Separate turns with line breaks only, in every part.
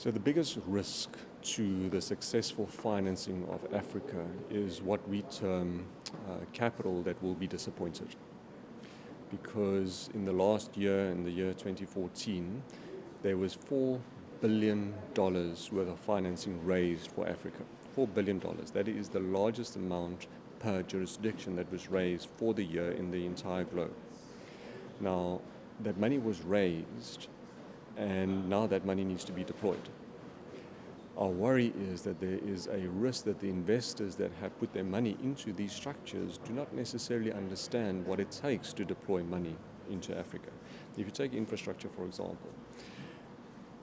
So the biggest risk to the successful financing of Africa is what we term capital that will be disappointed. Because in the last year, in the year 2014, there was $4 billion worth of financing raised for Africa. $4 billion. That is the largest amount per jurisdiction that was raised for the year in the entire globe. Now, that money was raised, and now that money needs to be deployed. Our worry is that there is a risk that the investors that have put their money into these structures do not necessarily understand what it takes to deploy money into Africa. If you take infrastructure, for example,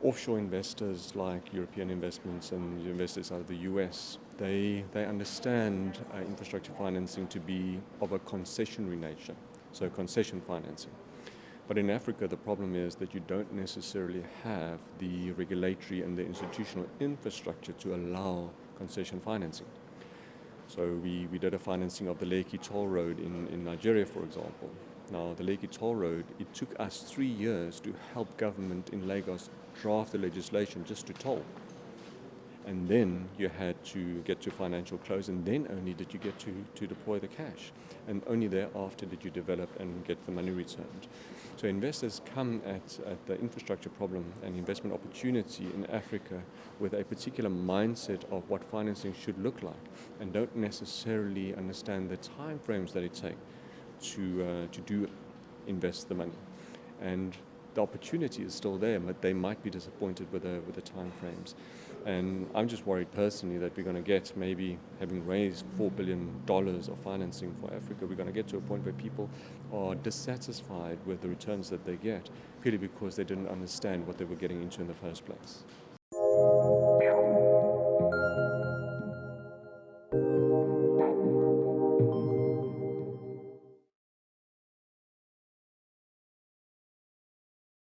offshore investors like European investments and investors out of the US, they understand infrastructure financing to be of a concessionary nature, so concession financing. But in Africa, the problem is that you don't necessarily have the regulatory and the institutional infrastructure to allow concession financing. So we did a financing of the Lekki Toll Road in Nigeria, for example. Now, the Lekki Toll Road, it took us 3 years to help government in Lagos draft the legislation just to toll. And then you had to get to financial close, and then only did you get to deploy the cash. And only thereafter did you develop and get the money returned. So investors come at the infrastructure problem and investment opportunity in Africa with a particular mindset of what financing should look like, and don't necessarily understand the time frames that it takes to invest the money. And the opportunity is still there, but they might be disappointed with the time frames. And I'm just worried personally that we're going to get, maybe having raised $4 billion of financing for Africa, we're going to get to a point where people are dissatisfied with the returns that they get, purely because they didn't understand what they were getting into in the first place.